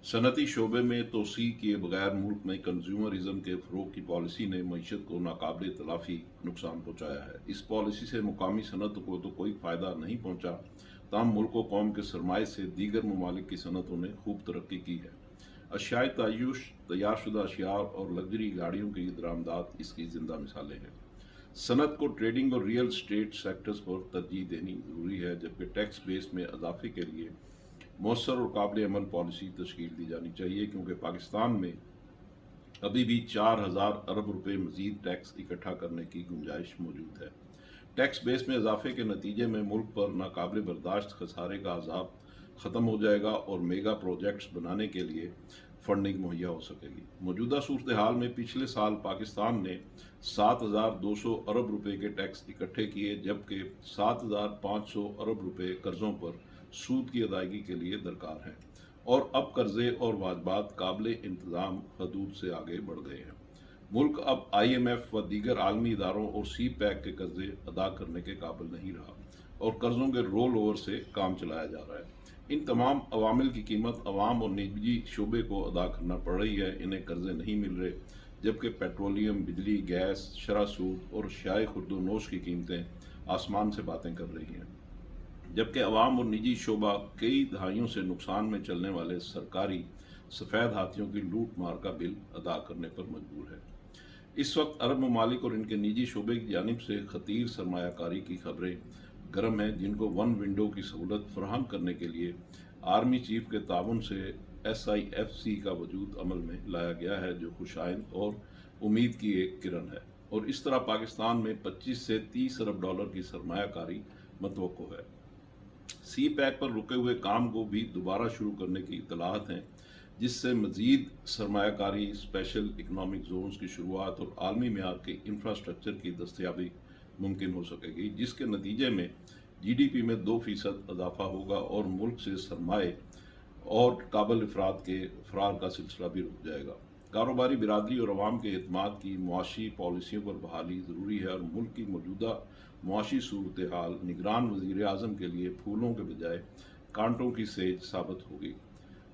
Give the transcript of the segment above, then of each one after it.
सनती शोबे में तोसी किए बगैर मुल्क में कंज्यूमरिज्म के फ़रोग़ की पॉलिसी ने मईशत को नाकाबिल तलाफ़ी नुकसान पहुँचाया है। इस पॉलिसी से मुकामी सनत को तो कोई फ़ायदा नहीं पहुँचा, ताहम मुल्क व कौम के सरमाए से दीगर ममालिक की सनतों ने खूब तरक्की की है। अशियाए तायुश, तैयारशुदा अशिया और लग्जरी गाड़ियों की दरामदात इसकी ज़िंदा मिसालें हैं। सनत को ट्रेडिंग और रियल स्टेट सेक्टर्स पर तरजीह देनी ज़रूरी है, जबकि टैक्स बेस में इजाफे के लिए मौसर और काबिल अमल पॉलिसी तश्कील दी जानी चाहिए, क्योंकि पाकिस्तान में अभी भी 4,000 अरब रुपए मजीद टैक्स इकट्ठा करने की गुंजाइश मौजूद है। टैक्स बेस में इजाफे के नतीजे में मुल्क पर नाकाबिल बर्दाश्त खसारे का अजाब ख़त्म हो जाएगा और मेगा प्रोजेक्ट्स बनाने के लिए फंडिंग मुहैया हो सकेगी। मौजूदा सूरत हाल में पिछले साल पाकिस्तान ने 7,200 अरब रुपए के टैक्स इकट्ठे किए, जबकि 7,500 अरब रुपए कर्जों पर सूद की अदायगी के लिए दरकार हैं, और अब कर्जे और वाजबात काबिल इंतजाम हदूद से आगे बढ़ गए हैं। मुल्क अब IMF व दीगर आलमी इदारों और CPEC के कर्जे अदा करने के काबिल नहीं रहा और कर्जों के रोल ओवर से काम चलाया जा रहा है। इन तमाम अवामिल की कीमत अवाम और निजी शोबे को अदा करना पड़ रही है। इन्हें कर्जे नहीं मिल रहे, जबकि पेट्रोलियम, बिजली, गैस, शरह सूद और शाय खुर्दोनोश की कीमतें आसमान से बातें कर रही हैं। जबकि अवाम और निजी शोबा कई दहाइयों से नुकसान में चलने वाले सरकारी सफ़ेद हाथियों की लूट मार का बिल अदा करने पर मजबूर है। इस वक्त अरब ममालिक और इनके निजी शोबे की जानिब से खतीर सरमायाकारी की खबरें गर्म हैं, जिनको वन विंडो की सहूलत फराहम करने के लिए आर्मी चीफ के ताउन से SIFC का वजूद अमल में लाया गया है, जो खुशाइंद और उम्मीद की एक किरण है। और इस तरह पाकिस्तान में 25 से 30 अरब डॉलर की सरमायाकारी मतवक्को है। CPEC पर रुके हुए काम को भी दोबारा शुरू करने की इतलात हैं, जिससे मजीद सरमायाकारी, स्पेशल इकनॉमिक जोन्स की शुरुआत और आलमी मेयार के इंफ्रास्ट्रक्चर की दस्तयाबी मुमकिन हो सकेगी, जिसके नतीजे में GDP में 2% इजाफा होगा और मुल्क से सरमाए और काबिल अफराद के फरार का सिलसिला भी रुक जाएगा। कारोबारी बिरादरी और अवाम के एतमाद की मुआशी पॉलिसियों पर बहाली ज़रूरी है और मुल्क की मौजूदा मुआशी सूरत हाल निगरान वज़ीर आज़म के लिए फूलों के बजाय कांटों की सेज साबित होगी।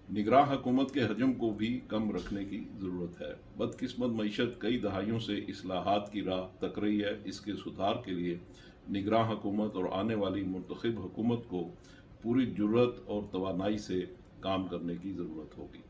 निगरान हुकूमत के हजम को भी कम रखने की ज़रूरत है। बदकिस्मत मईशत कई दहाइयों से इस्लाहात की राह तक रही है। इसके सुधार के लिए निगरान हुकूमत और आने वाली मुंतखब हुकूमत को पूरी जुर्रत और तवानाई से काम करने की ज़रूरत होगी।